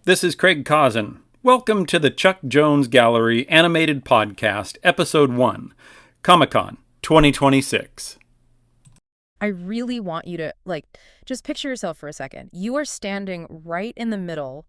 This is Craig Causin. Welcome to the Chuck Jones Gallery Animated Podcast, Episode 1, Comic-Con 2026. I really want you to, just picture yourself for a second. You are standing right in the middle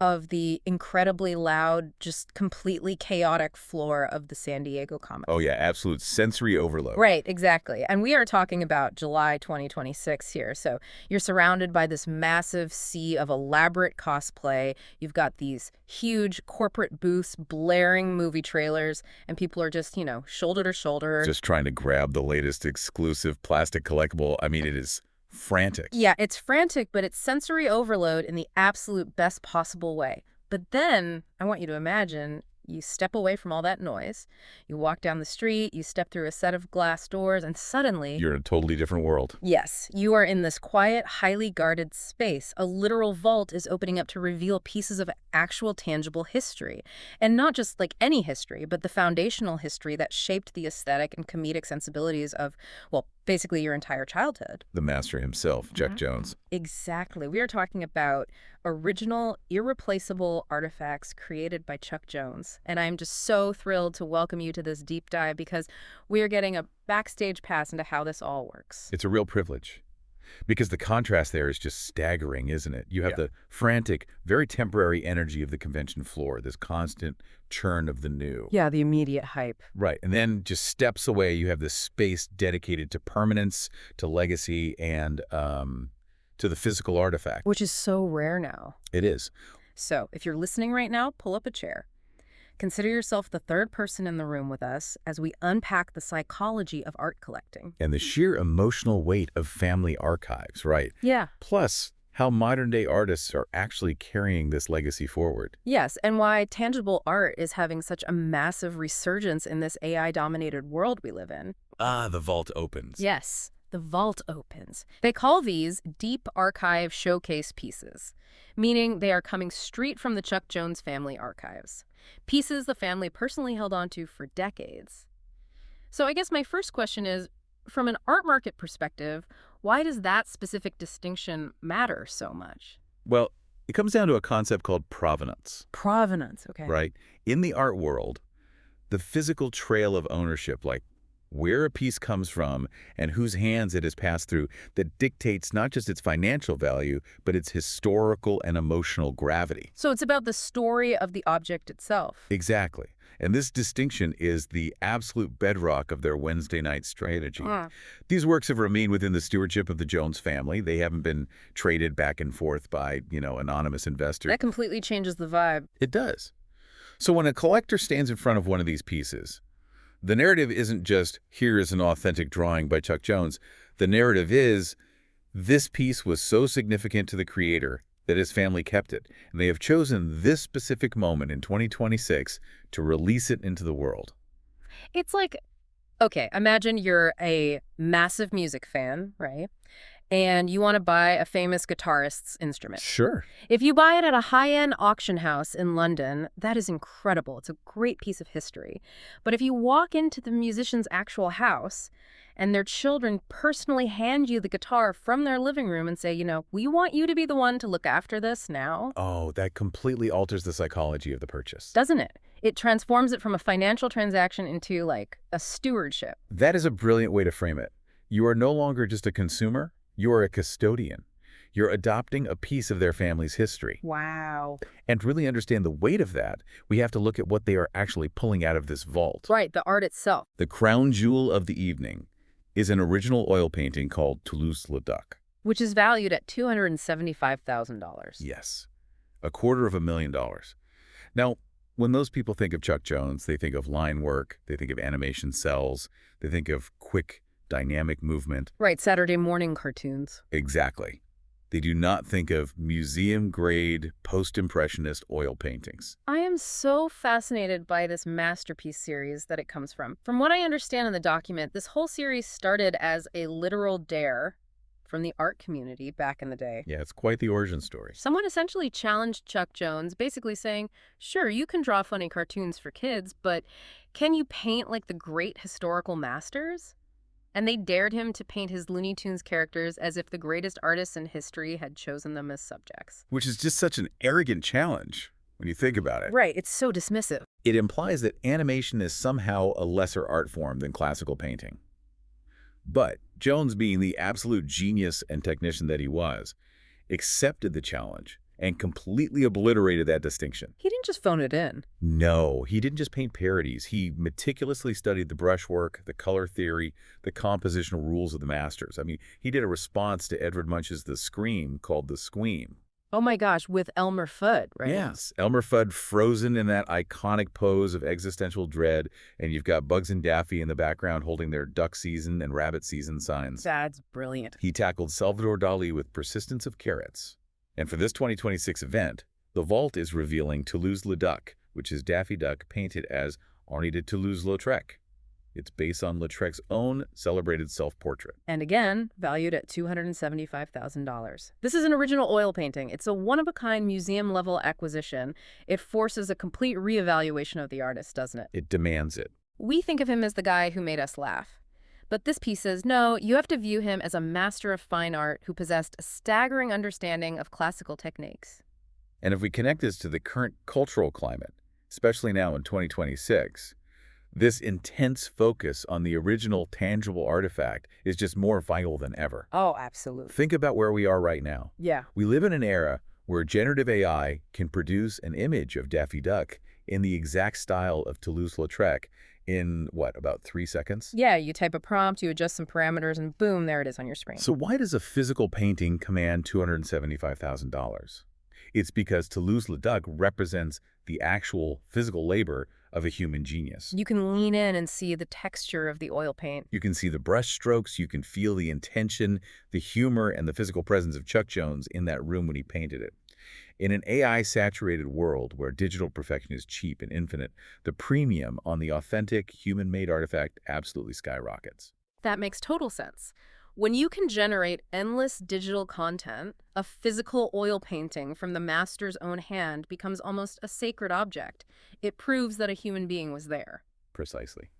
of the incredibly loud, just completely chaotic floor of the San Diego Comic. Oh, yeah, absolute sensory overload. Right, exactly. And we are talking about July 2026 here. So you're surrounded by this massive sea of elaborate cosplay. You've got these huge corporate booths, blaring movie trailers, and people are just, shoulder to shoulder. Just trying to grab the latest exclusive plastic collectible. I mean, it is frantic. Yeah, it's frantic, but it's sensory overload in the absolute best possible way. But then, I want you to imagine, you step away from all that noise, you walk down the street, you step through a set of glass doors, and suddenly... You're in a totally different world. Yes, you are in this quiet, highly guarded space. A literal vault is opening up to reveal pieces of actual tangible history. And not just like any history, but the foundational history that shaped the aesthetic and comedic sensibilities of, well, basically your entire childhood. The master himself, Chuck Jones. Exactly. We are talking about original, irreplaceable artifacts created by Chuck Jones. And I'm just so thrilled to welcome you to this deep dive because we are getting a backstage pass into how this all works. It's a real privilege. Because the contrast there is just staggering, isn't it? You have the frantic, very temporary energy of the convention floor, this constant churn of the new. Yeah, the immediate hype. Right. And then just steps away, you have this space dedicated to permanence, to legacy, and to the physical artifact. Which is so rare now. It is. So, if you're listening right now, pull up a chair. Consider yourself the third person in the room with us as we unpack the psychology of art collecting. And the sheer emotional weight of family archives, right? Yeah. Plus, how modern-day artists are actually carrying this legacy forward. Yes, and why tangible art is having such a massive resurgence in this AI-dominated world we live in. Ah, the vault opens. Yes, the vault opens. They call these Deep Archive Showcase pieces, meaning they are coming straight from the Chuck Jones family archives. Pieces the family personally held onto for decades. So I guess my first question is, from an art market perspective, why does that specific distinction matter so much? Well, it comes down to a concept called provenance. Provenance, okay. Right? In the art world, the physical trail of ownership, like where a piece comes from and whose hands it has passed through, that dictates not just its financial value, but its historical and emotional gravity. So it's about the story of the object itself. Exactly. And this distinction is the absolute bedrock of their Wednesday night strategy. These works have remained within the stewardship of the Jones family. They haven't been traded back and forth by, anonymous investors. That completely changes the vibe. It does. So when a collector stands in front of one of these pieces, the narrative isn't just, here is an authentic drawing by Chuck Jones. The narrative is, this piece was so significant to the creator that his family kept it, and they have chosen this specific moment in 2026 to release it into the world. It's like, okay, imagine you're a massive music fan, right? And you want to buy a famous guitarist's instrument. Sure. If you buy it at a high-end auction house in London, that is incredible. It's a great piece of history. But if you walk into the musician's actual house and their children personally hand you the guitar from their living room and say, we want you to be the one to look after this now. Oh, that completely alters the psychology of the purchase. Doesn't it? It transforms it from a financial transaction into, like, a stewardship. That is a brilliant way to frame it. You are no longer just a consumer. You are a custodian. You're adopting a piece of their family's history. Wow. And to really understand the weight of that, we have to look at what they are actually pulling out of this vault. Right, the art itself. The crown jewel of the evening is an original oil painting called Toulouse-Lautrec. Which is valued at $275,000. Yes, $250,000. Now, when those people think of Chuck Jones, they think of line work, they think of animation cells, they think of quick, dynamic movement. Right, Saturday morning cartoons. Exactly. They do not think of museum-grade, post-impressionist oil paintings. I am so fascinated by this masterpiece series that it comes from. From what I understand in the document, this whole series started as a literal dare from the art community back in the day. Yeah, it's quite the origin story. Someone essentially challenged Chuck Jones, basically saying, sure, you can draw funny cartoons for kids, but can you paint like the great historical masters? And they dared him to paint his Looney Tunes characters as if the greatest artists in history had chosen them as subjects. Which is just such an arrogant challenge when you think about it. Right, it's so dismissive. It implies that animation is somehow a lesser art form than classical painting. But Jones, being the absolute genius and technician that he was, accepted the challenge and completely obliterated that distinction. He didn't just phone it in. No, he didn't just paint parodies. He meticulously studied the brushwork, the color theory, the compositional rules of the masters. I mean, he did a response to Edvard Munch's The Scream called The Squeam. Oh my gosh, with Elmer Fudd, right? Yes, Elmer Fudd frozen in that iconic pose of existential dread, and you've got Bugs and Daffy in the background holding their duck season and rabbit season signs. That's brilliant. He tackled Salvador Dali with persistence of carrots. And for this 2026 event, the vault is revealing Toulouse-Lautrec, which is Daffy Duck painted as Arnie de Toulouse-Lautrec. It's based on Lautrec's own celebrated self-portrait. And again, valued at $275,000. This is an original oil painting. It's a one-of-a-kind museum-level acquisition. It forces a complete reevaluation of the artist, doesn't it? It demands it. We think of him as the guy who made us laugh. But this piece says, no, you have to view him as a master of fine art who possessed a staggering understanding of classical techniques. And if we connect this to the current cultural climate, especially now in 2026, this intense focus on the original tangible artifact is just more vital than ever. Oh, absolutely. Think about where we are right now. Yeah. We live in an era where generative AI can produce an image of Daffy Duck in the exact style of Toulouse-Lautrec in, what, about 3 seconds? Yeah, you type a prompt, you adjust some parameters, and boom, there it is on your screen. So why does a physical painting command $275,000? It's because Toulouse-Lautrec represents the actual physical labor of a human genius. You can lean in and see the texture of the oil paint. You can see the brush strokes, you can feel the intention, the humor, and the physical presence of Chuck Jones in that room when he painted it. In an AI-saturated world where digital perfection is cheap and infinite, the premium on the authentic, human-made artifact absolutely skyrockets. That makes total sense. When you can generate endless digital content, a physical oil painting from the master's own hand becomes almost a sacred object. It proves that a human being was there. Precisely.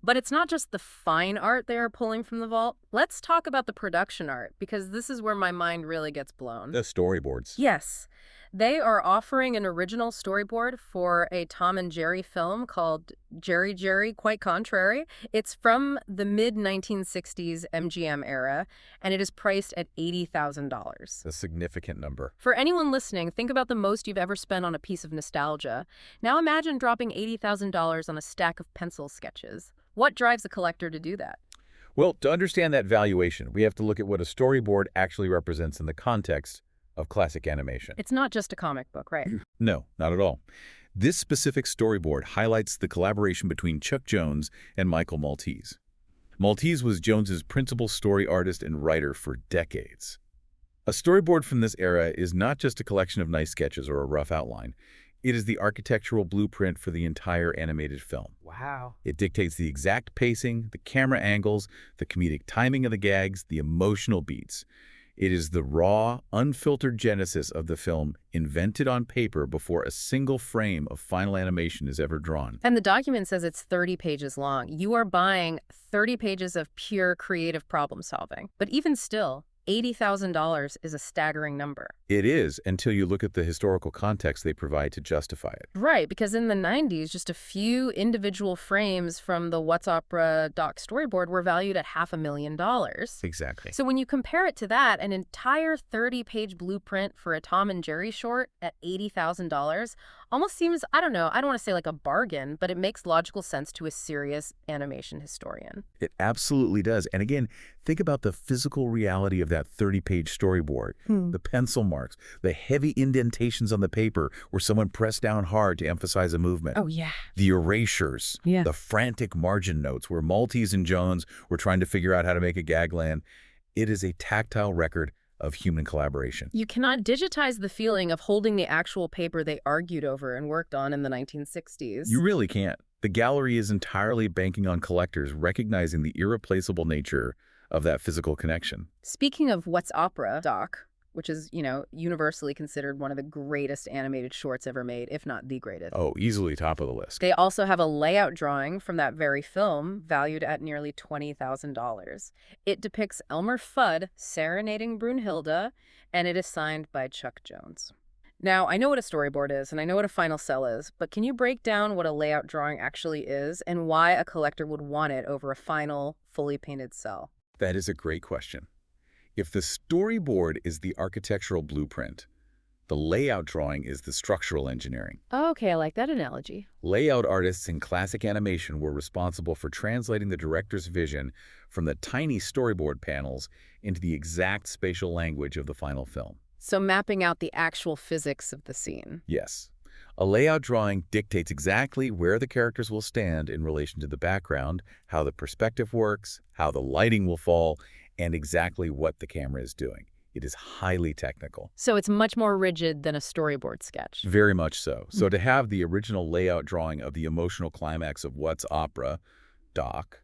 But it's not just the fine art they are pulling from the vault. Let's talk about the production art, because this is where my mind really gets blown. The storyboards. Yes. They are offering an original storyboard for a Tom and Jerry film called Jerry, Jerry, Quite Contrary. It's from the mid-1960s MGM era, and it is priced at $80,000. A significant number. For anyone listening, think about the most you've ever spent on a piece of nostalgia. Now imagine dropping $80,000 on a stack of pencil sketches. What drives a collector to do that? Well, to understand that valuation, we have to look at what a storyboard actually represents in the context of classic animation. It's not just a comic book, right? No, not at all. This specific storyboard highlights the collaboration between Chuck Jones and Michael Maltese. Maltese was Jones's principal story artist and writer for decades. A storyboard from this era is not just a collection of nice sketches or a rough outline. It is the architectural blueprint for the entire animated film. Wow. It dictates the exact pacing, the camera angles, the comedic timing of the gags, the emotional beats. It is the raw, unfiltered genesis of the film, invented on paper before a single frame of final animation is ever drawn. And the document says it's 30 pages long. You are buying 30 pages of pure creative problem solving. But even still, $80,000 is a staggering number. It is, until you look at the historical context they provide to justify it. Right, because in the 90s, just a few individual frames from the What's Opera doc storyboard were valued at $500,000. Exactly. So when you compare it to that, an entire 30-page blueprint for a Tom and Jerry short at $80,000 almost seems, I don't know, I don't want to say like a bargain, but it makes logical sense to a serious animation historian. It absolutely does. And again, think about the physical reality of that 30-page storyboard. The pencil marks, the heavy indentations on the paper where someone pressed down hard to emphasize a movement. Oh, yeah. The erasures, Yeah. the frantic margin notes where Maltese and Jones were trying to figure out how to make a gag land. It is a tactile record of human collaboration. You cannot digitize the feeling of holding the actual paper they argued over and worked on in the 1960s. You really can't. The gallery is entirely banking on collectors recognizing the irreplaceable nature of that physical connection. Speaking of What's Opera, Doc, which is, universally considered one of the greatest animated shorts ever made, if not the greatest. Oh, easily top of the list. They also have a layout drawing from that very film valued at nearly $20,000. It depicts Elmer Fudd serenading Brunhilde, and it is signed by Chuck Jones. Now, I know what a storyboard is, and I know what a final cell is, but can you break down what a layout drawing actually is and why a collector would want it over a final, fully painted cell? That is a great question. If the storyboard is the architectural blueprint, the layout drawing is the structural engineering. Okay, I like that analogy. Layout artists in classic animation were responsible for translating the director's vision from the tiny storyboard panels into the exact spatial language of the final film. So mapping out the actual physics of the scene. Yes. A layout drawing dictates exactly where the characters will stand in relation to the background, how the perspective works, how the lighting will fall, and exactly what the camera is doing. It is highly technical. So it's much more rigid than a storyboard sketch. Very much so. So to have the original layout drawing of the emotional climax of What's Opera, Doc,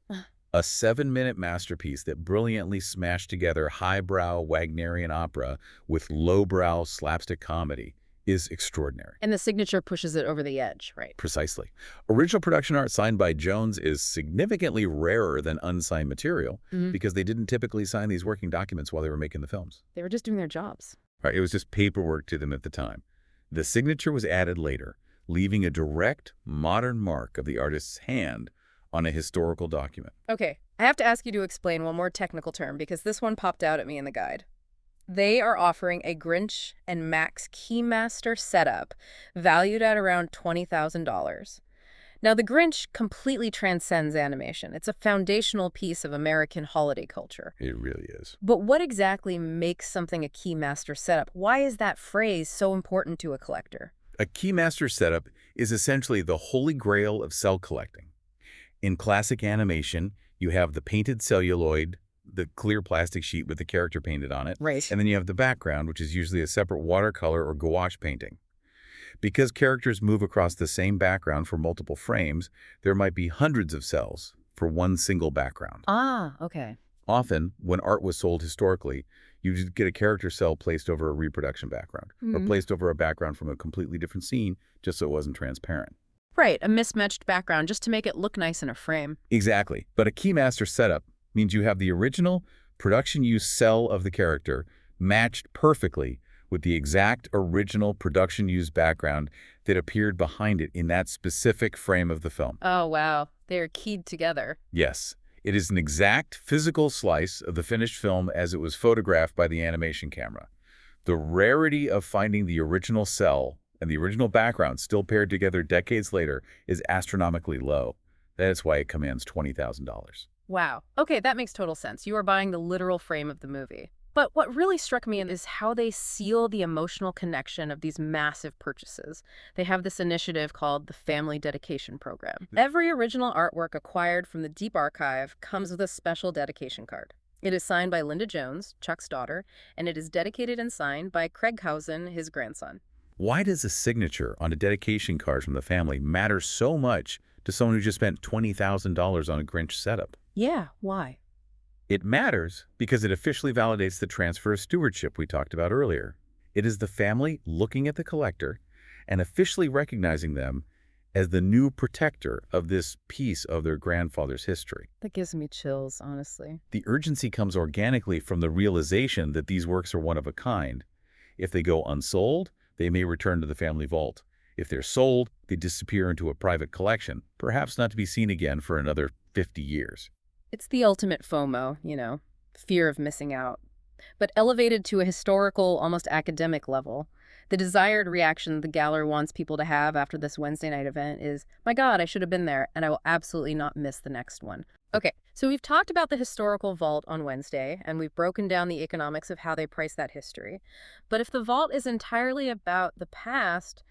a 7-minute masterpiece that brilliantly smashed together highbrow Wagnerian opera with lowbrow slapstick comedy, is extraordinary. And the signature pushes it over the edge, right? Precisely. Original production art signed by Jones is significantly rarer than unsigned material because they didn't typically sign these working documents while they were making the films. They were just doing their jobs. Right, it was just paperwork to them at the time. The signature was added later, leaving a direct, modern mark of the artist's hand on a historical document. Okay, I have to ask you to explain one more technical term because this one popped out at me in the guide. They are offering a Grinch and Max Keymaster setup valued at around $20,000. Now, the Grinch completely transcends animation. It's a foundational piece of American holiday culture. It really is. But what exactly makes something a Keymaster setup? Why is that phrase so important to a collector? A Keymaster setup is essentially the holy grail of cell collecting. In classic animation, you have the painted celluloid, the clear plastic sheet with the character painted on it. Right. And then you have the background, which is usually a separate watercolor or gouache painting. Because characters move across the same background for multiple frames, there might be hundreds of cells for one single background. Ah, okay. Often, when art was sold historically, you just get a character cell placed over a reproduction background or placed over a background from a completely different scene just so it wasn't transparent. Right, a mismatched background just to make it look nice in a frame. Exactly. But a Keymaster setup means you have the original production use cell of the character matched perfectly with the exact original production use background that appeared behind it in that specific frame of the film. Oh, wow. They're keyed together. Yes. It is an exact physical slice of the finished film as it was photographed by the animation camera. The rarity of finding the original cell and the original background still paired together decades later is astronomically low. That is why it commands $20,000. Wow. Okay, that makes total sense. You are buying the literal frame of the movie. But what really struck me is how they seal the emotional connection of these massive purchases. They have this initiative called the Family Dedication Program. Every original artwork acquired from the Deep Archive comes with a special dedication card. It is signed by Linda Jones, Chuck's daughter, and it is dedicated and signed by Craig Housen, his grandson. Why does a signature on a dedication card from the family matter so much to someone who just spent $20,000 on a Grinch setup? Yeah, why? It matters because it officially validates the transfer of stewardship we talked about earlier. It is the family looking at the collector and officially recognizing them as the new protector of this piece of their grandfather's history. That gives me chills, honestly. The urgency comes organically from the realization that these works are one of a kind. If they go unsold, they may return to the family vault. If they're sold, they disappear into a private collection, perhaps not to be seen again for another 50 years. It's the ultimate FOMO, fear of missing out. But elevated to a historical, almost academic level, the desired reaction the gallery wants people to have after this Wednesday night event is, my God, I should have been there, and I will absolutely not miss the next one. Okay, so we've talked about the historical vault on Wednesday, and we've broken down the economics of how they price that history. But if the vault is entirely about the past,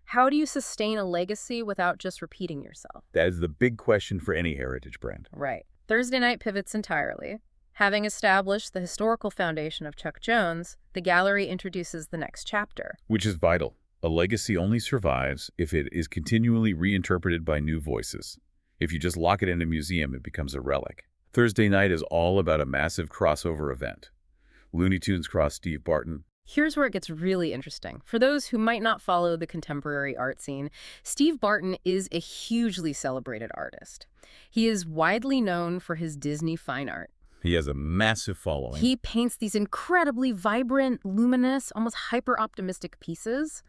how do you sustain a legacy without just repeating yourself? That is the big question for any heritage brand. Right. Thursday night pivots entirely. Having established the historical foundation of Chuck Jones, the gallery introduces the next chapter. Which is vital. A legacy only survives if it is continually reinterpreted by new voices. If you just lock it in a museum, it becomes a relic. Thursday night is all about a massive crossover event. Looney Tunes cross Steve Barton, Here's where it gets really interesting. For those who might not follow the contemporary art scene, Steve Barton is a hugely celebrated artist. He is widely known for his Disney fine art. He has a massive following. He paints these incredibly vibrant, luminous, almost hyper-optimistic pieces.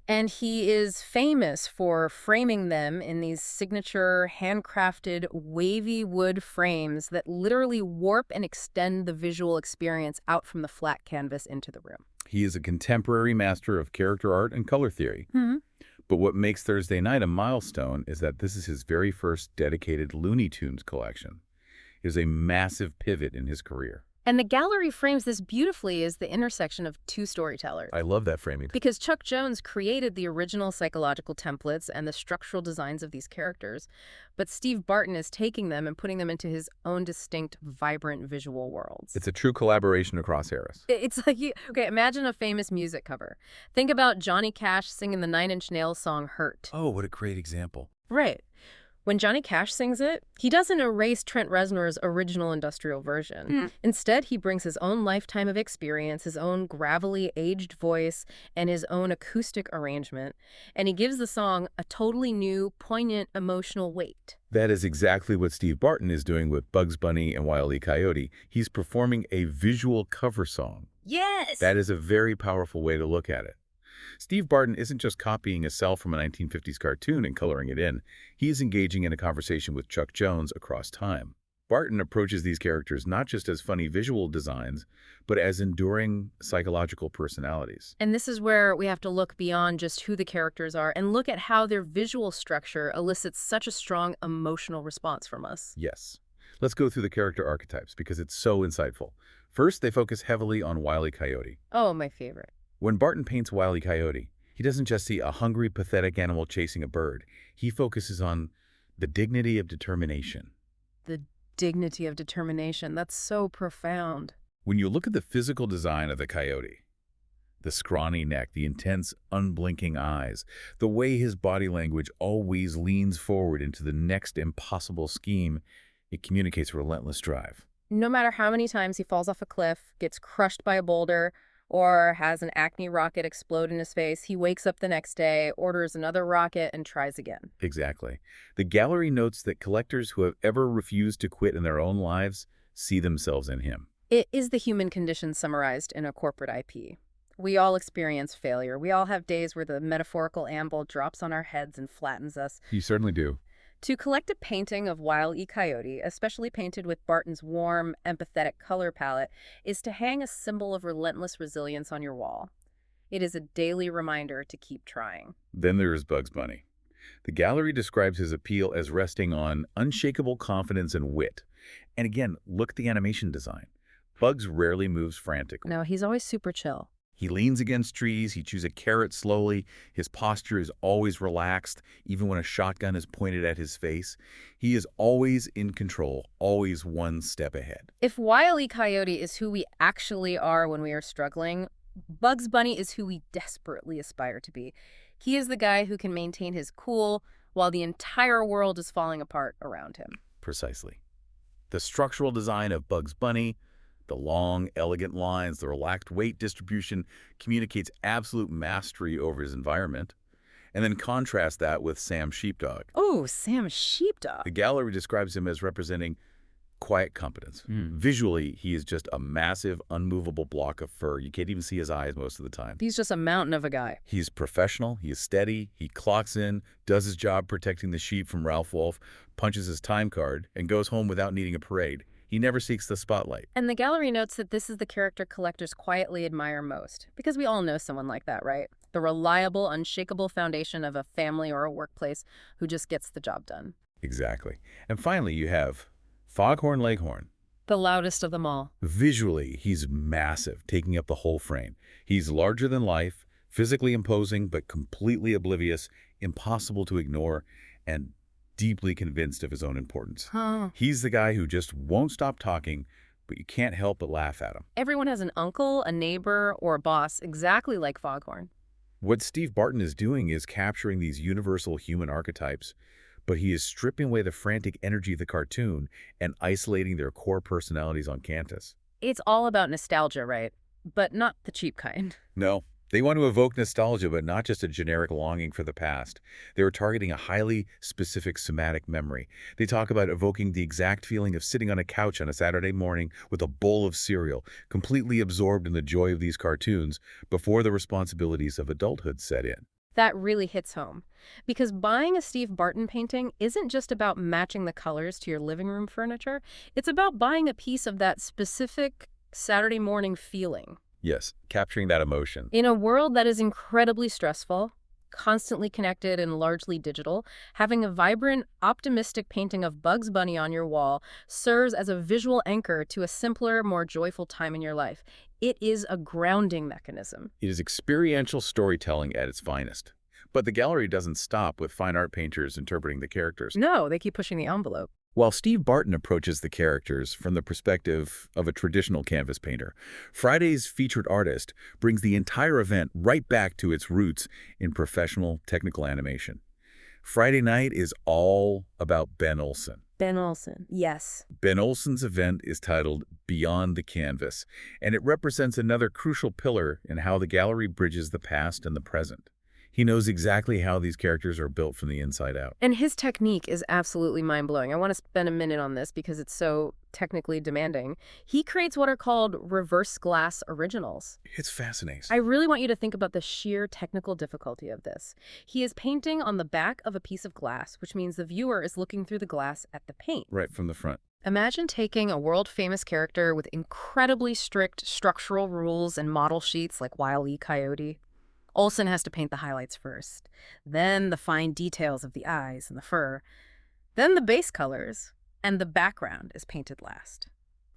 And he is famous for framing them in these signature, handcrafted, wavy wood frames that literally warp and extend the visual experience out from the flat canvas into the room. He is a contemporary master of character art and color theory. But what makes Thursday Night a milestone is that this is his very first dedicated Looney Tunes collection. It is a massive pivot in his career. And the gallery frames this beautifully as the intersection of two storytellers. I love that framing. Because Chuck Jones created the original psychological templates and the structural designs of these characters, but Steve Barton is taking them and putting them into his own distinct, vibrant visual worlds. It's a true collaboration across eras. It's like, okay, imagine a famous music cover. Think about Johnny Cash singing the Nine Inch Nails song Hurt. Oh, what a great example. Right. When Johnny Cash sings it, he doesn't erase Trent Reznor's original industrial version. Instead, he brings his own lifetime of experience, his own gravelly, aged voice, and his own acoustic arrangement, and he gives the song a totally new, poignant, emotional weight. That is exactly what Steve Barton is doing with Bugs Bunny and Wile E. Coyote. He's performing a visual cover song. Yes! That is a very powerful way to look at it. Steve Barton isn't just copying a cell from a 1950s cartoon and coloring it in. He is engaging in a conversation with Chuck Jones across time. Barton approaches these characters not just as funny visual designs, but as enduring psychological personalities. And this is where we have to look beyond just who the characters are and look at how their visual structure elicits such a strong emotional response from us. Yes. Let's go through the character archetypes because it's so insightful. First, they focus heavily on Wile E. Coyote. Oh, my favorite. When Barton paints Wile E. Coyote, he doesn't just see a hungry, pathetic animal chasing a bird. He focuses on the dignity of determination. The dignity of determination. That's so profound. When you look at the physical design of the coyote, the scrawny neck, the intense, unblinking eyes, the way his body language always leans forward into the next impossible scheme, it communicates relentless drive. No matter how many times he falls off a cliff, gets crushed by a boulder, or has an Acme rocket explode in his face, he wakes up the next day, orders another rocket, and tries again. Exactly. The gallery notes that collectors who have ever refused to quit in their own lives see themselves in him. It is the human condition summarized in a corporate IP. We all experience failure. We all have days where the metaphorical anvil drops on our heads and flattens us. You certainly do. To collect a painting of Wile E. Coyote, especially painted with Barton's warm, empathetic color palette, is to hang a symbol of relentless resilience on your wall. It is a daily reminder to keep trying. Then there is Bugs Bunny. The gallery describes his appeal as resting on unshakable confidence and wit. And again, look at the animation design. Bugs rarely moves frantically. No, he's always super chill. He leans against trees, he chews a carrot slowly, his posture is always relaxed, even when a shotgun is pointed at his face. He is always in control, always one step ahead. If Wile E. Coyote is who we actually are when we are struggling, Bugs Bunny is who we desperately aspire to be. He is the guy who can maintain his cool while the entire world is falling apart around him. Precisely. The structural design of Bugs Bunny, the long, elegant lines, the relaxed weight distribution communicates absolute mastery over his environment. And then contrast that with Sam Sheepdog. Oh, Sam Sheepdog. The gallery describes him as representing quiet competence. Visually, he is just a massive, unmovable block of fur. You can't even see his eyes most of the time. He's just a mountain of a guy. He's professional, he is steady, he clocks in, does his job protecting the sheep from Ralph Wolf, punches his time card, and goes home without needing a parade. He never seeks the spotlight. And the gallery notes that this is the character collectors quietly admire most, because we all know someone like that, right? The reliable, unshakable foundation of a family or a workplace who just gets the job done. Exactly. And finally, you have Foghorn Leghorn. The loudest of them all. Visually, he's massive, taking up the whole frame. He's larger than life, physically imposing, but completely oblivious, impossible to ignore, and deeply convinced of his own importance. He's the guy who just won't stop talking, but you can't help but laugh at him. Everyone has an uncle, a neighbor, or a boss exactly like Foghorn. What Steve Barton is doing is capturing these universal human archetypes, but he is stripping away the frantic energy of the cartoon and isolating their core personalities on canvas. It's all about nostalgia, right? but not the cheap kind. No. They want to evoke nostalgia, but not just a generic longing for the past. They were targeting a highly specific somatic memory. They talk about evoking the exact feeling of sitting on a couch on a Saturday morning with a bowl of cereal, completely absorbed in the joy of these cartoons before the responsibilities of adulthood set in. That really hits home. Because buying a Steve Barton painting isn't just about matching the colors to your living room furniture. It's about buying a piece of that specific Saturday morning feeling. Yes, capturing that emotion. In a world that is incredibly stressful, constantly connected and largely digital, having a vibrant, optimistic painting of Bugs Bunny on your wall serves as a visual anchor to a simpler, more joyful time in your life. It is a grounding mechanism. It is experiential storytelling at its finest. But the gallery doesn't stop with fine art painters interpreting the characters. No, they keep pushing the envelope. While Steve Barton approaches the characters from the perspective of a traditional canvas painter, Friday's featured artist brings the entire event right back to its roots in professional technical animation. Friday night is all about Ben Olsen. Ben Olsen, yes. Ben Olsen's event is titled Beyond the Canvas, and it represents another crucial pillar in how the gallery bridges the past and the present. He knows exactly how these characters are built from the inside out. And his technique is absolutely mind-blowing. I want to spend a minute on this because it's so technically demanding. He creates what are called reverse glass originals. It's fascinating. I really want you to think about the sheer technical difficulty of this. He is painting on the back of a piece of glass, which means the viewer is looking through the glass at the paint. Right from the front. Imagine taking a world-famous character with incredibly strict structural rules and model sheets like Wile E. Coyote. Olsen has to paint the highlights first, then the fine details of the eyes and the fur, then the base colors, and the background is painted last.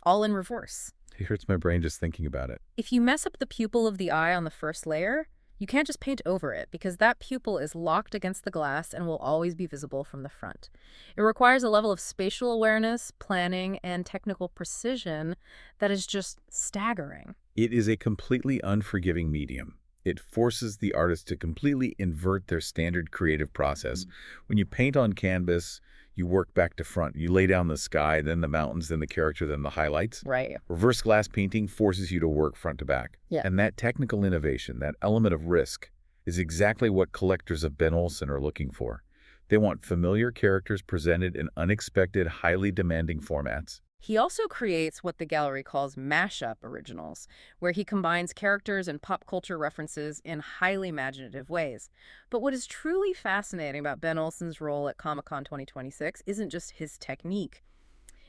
All in reverse. It hurts my brain just thinking about it. If you mess up the pupil of the eye on the first layer, you can't just paint over it because that pupil is locked against the glass and will always be visible from the front. It requires a level of spatial awareness, planning, and technical precision that is just staggering. It is a completely unforgiving medium. It forces the artist to completely invert their standard creative process. When you paint on canvas, you work back to front. You lay down the sky, then the mountains, then the character, then the highlights. Right. Reverse glass painting forces you to work front to back. Yeah. And that technical innovation, that element of risk, is exactly what collectors of Ben Olsen are looking for. They want familiar characters presented in unexpected, highly demanding formats. He also creates what the gallery calls mashup originals, where he combines characters and pop culture references in highly imaginative ways. But what is truly fascinating about Ben Olsen's role at Comic-Con 2026 isn't just his technique.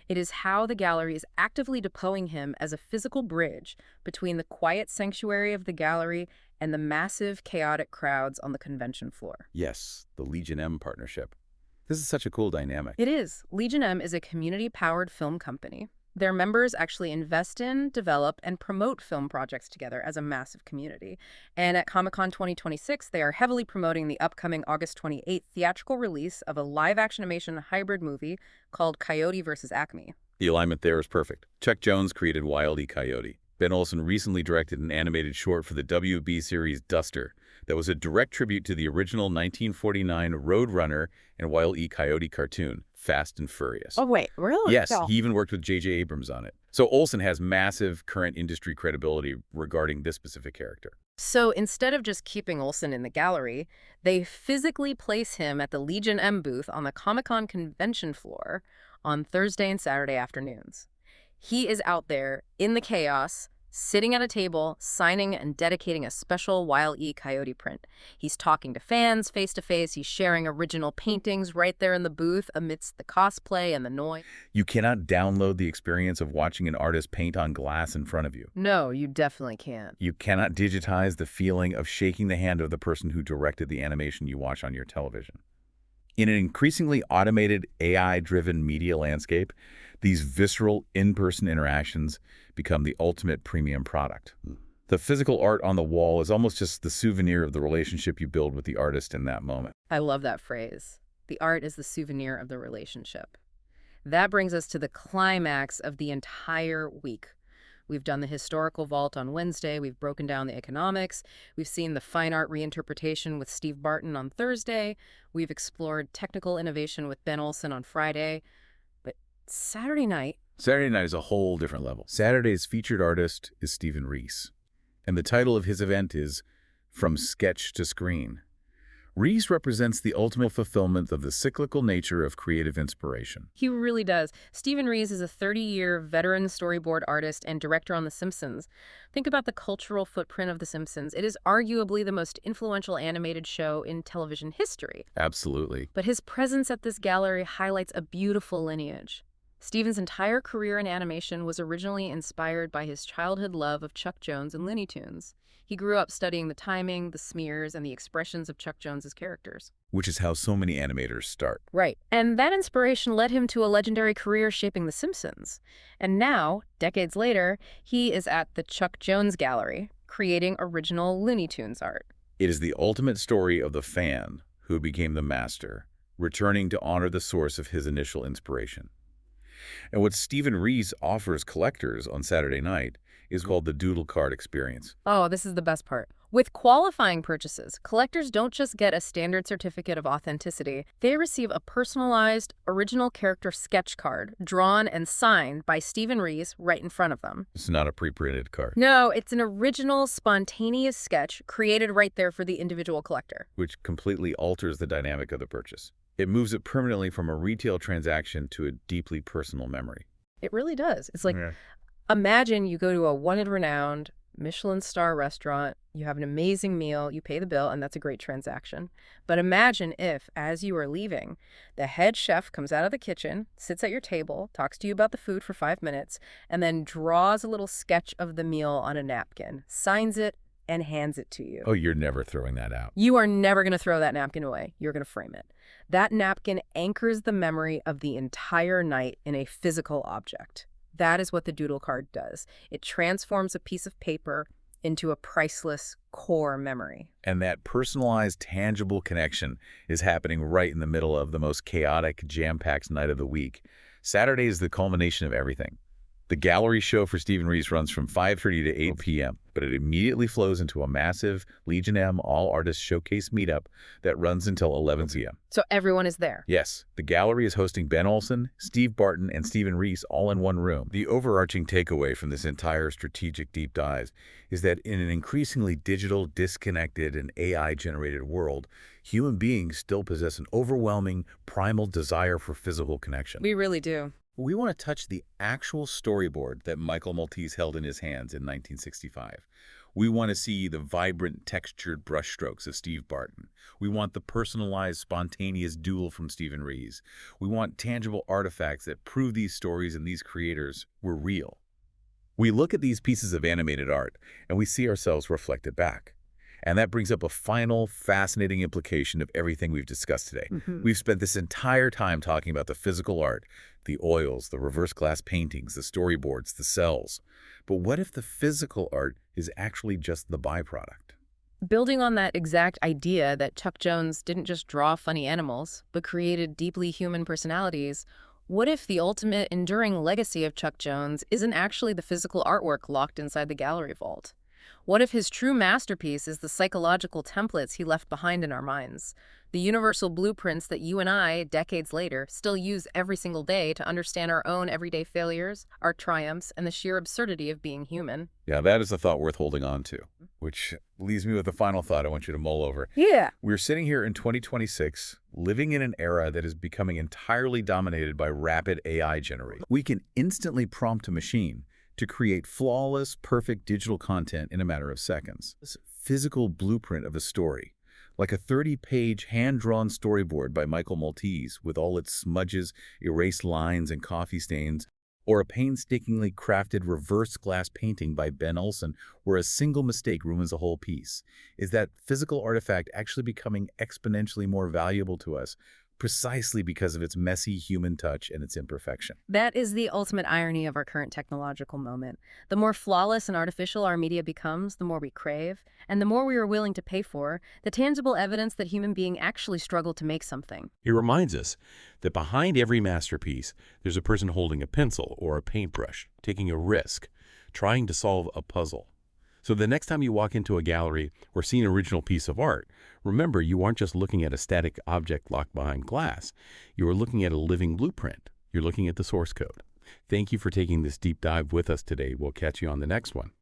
It is how the gallery is actively deploying him as a physical bridge between the quiet sanctuary of the gallery and the massive, chaotic crowds on the convention floor. Yes, the Legion M partnership. This is such a cool dynamic. It is. Legion M is a community-powered film company. Their members actually invest in, develop, and promote film projects together as a massive community. And at Comic-Con 2026, they are heavily promoting the upcoming August 28th theatrical release of a live-action animation hybrid movie called Coyote vs. Acme. The alignment there is perfect. Chuck Jones created Wile E. Coyote. Ben Olsen recently directed an animated short for the WB series Duster that was a direct tribute to the original 1949 Roadrunner and Wile E. Coyote cartoon, Fast and Furious. Oh, wait, really? Yes, Oh. he even worked with J.J. Abrams on it. So Olsen has massive current industry credibility regarding this specific character. So instead of just keeping Olsen in the gallery, they physically place him at the Legion M booth on the Comic-Con convention floor on Thursday and Saturday afternoons. He is out there in the chaos, sitting at a table, signing and dedicating a special Wile E. Coyote print. He's talking to fans face-to-face. He's sharing original paintings right there in the booth amidst the cosplay and the noise. You cannot download the experience of watching an artist paint on glass in front of you. No, you definitely can't. You cannot digitize the feeling of shaking the hand of the person who directed the animation you watch on your television. In an increasingly automated, AI-driven media landscape, these visceral, in-person interactions become the ultimate premium product. The physical art on the wall is almost just the souvenir of the relationship you build with the artist in that moment. I love that phrase. The art is the souvenir of the relationship. That brings us to the climax of the entire week. We've done the historical vault on Wednesday. We've broken down the economics. We've seen the fine art reinterpretation with Steve Barton on Thursday. We've explored technical innovation with Ben Olsen on Friday. But Saturday night Saturday night is a whole different level. Saturday's featured artist is Stephen Reese. And the title of his event is From Sketch to Screen. Rees represents the ultimate fulfillment of the cyclical nature of creative inspiration. He really does. Stephen Rees is a 30-year veteran storyboard artist and director on The Simpsons. Think about the cultural footprint of The Simpsons. It is arguably the most influential animated show in television history. Absolutely. But his presence at this gallery highlights a beautiful lineage. Stephen's entire career in animation was originally inspired by his childhood love of Chuck Jones and Looney Tunes. He grew up studying the timing, the smears, and the expressions of Chuck Jones's characters. Which is how so many animators start. Right. And that inspiration led him to a legendary career shaping The Simpsons. And now, decades later, he is at the Chuck Jones Gallery, creating original Looney Tunes art. It is the ultimate story of the fan who became the master, returning to honor the source of his initial inspiration. And what Stephen Rees offers collectors on Saturday night is called the Doodle Card Experience. Oh, this is the best part. With qualifying purchases, collectors don't just get a standard certificate of authenticity. They receive a personalized, original character sketch card, drawn and signed by Stephen Rees right in front of them. It's not a pre-printed card. No, it's an original, spontaneous sketch created right there for the individual collector. Which completely alters the dynamic of the purchase. It moves it permanently from a retail transaction to a deeply personal memory. It really does. It's like, imagine you go to a renowned Michelin star restaurant, you have an amazing meal, you pay the bill, and that's a great transaction. But imagine if, as you are leaving, the head chef comes out of the kitchen, sits at your table, talks to you about the food for 5 minutes, and then draws a little sketch of the meal on a napkin, signs it, and hands it to you. Oh, you're never throwing that out. You are never going to throw that napkin away. You're going to frame it. That napkin anchors the memory of the entire night in a physical object. That is what the Doodle Card does. It transforms a piece of paper into a priceless core memory. And that personalized, tangible connection is happening right in the middle of the most chaotic, jam-packed night of the week. Saturday is the culmination of everything. The gallery show for Stephen Rees runs from 5:30 to 8 p.m., but it immediately flows into a massive Legion M All-Artists Showcase meetup that runs until 11 p.m. So everyone is there. Yes, the gallery is hosting Ben Olsen, Steve Barton, and Stephen Rees all in one room. The overarching takeaway from this entire strategic deep dive is that in an increasingly digital, disconnected, and AI-generated world, human beings still possess an overwhelming, primal desire for physical connection. We really do. We want to touch the actual storyboard that Michael Maltese held in his hands in 1965. We want to see the vibrant, textured brushstrokes of Steve Barton. We want the personalized, spontaneous duel from Stephen Rees. We want tangible artifacts that prove these stories and these creators were real. We look at these pieces of animated art, and we see ourselves reflected back. And that brings up a final, fascinating implication of everything we've discussed today. We've spent this entire time talking about the physical art, the oils, the reverse glass paintings, the storyboards, the cells. But what if the physical art is actually just the byproduct? Building on that exact idea that Chuck Jones didn't just draw funny animals, but created deeply human personalities, what if the ultimate enduring legacy of Chuck Jones isn't actually the physical artwork locked inside the gallery vault? What if his true masterpiece is the psychological templates he left behind in our minds, the universal blueprints that you and I, decades later, still use every single day to understand our own everyday failures, our triumphs, and the sheer absurdity of being human? Yeah, that is a thought worth holding on to, which leaves me with a final thought I want you to mull over. Yeah. We're sitting here in 2026, living in an era that is becoming entirely dominated by rapid AI generation. We can instantly prompt a machine to create flawless, perfect digital content in a matter of seconds. This physical blueprint of a story, like a 30-page hand-drawn storyboard by Michael Maltese with all its smudges, erased lines, and coffee stains, or a painstakingly crafted reverse glass painting by Ben Olsen where a single mistake ruins a whole piece. Is that physical artifact actually becoming exponentially more valuable to us precisely because of its messy human touch and its imperfection? That is the ultimate irony of our current technological moment. The more flawless and artificial our media becomes, the more we crave, and the more we are willing to pay for the tangible evidence that human beings actually struggle to make something. It reminds us that behind every masterpiece, there's a person holding a pencil or a paintbrush, taking a risk, trying to solve a puzzle. So the next time you walk into a gallery or see an original piece of art, remember you aren't just looking at a static object locked behind glass. You are looking at a living blueprint. You're looking at the source code. Thank you for taking this deep dive with us today. We'll catch you on the next one.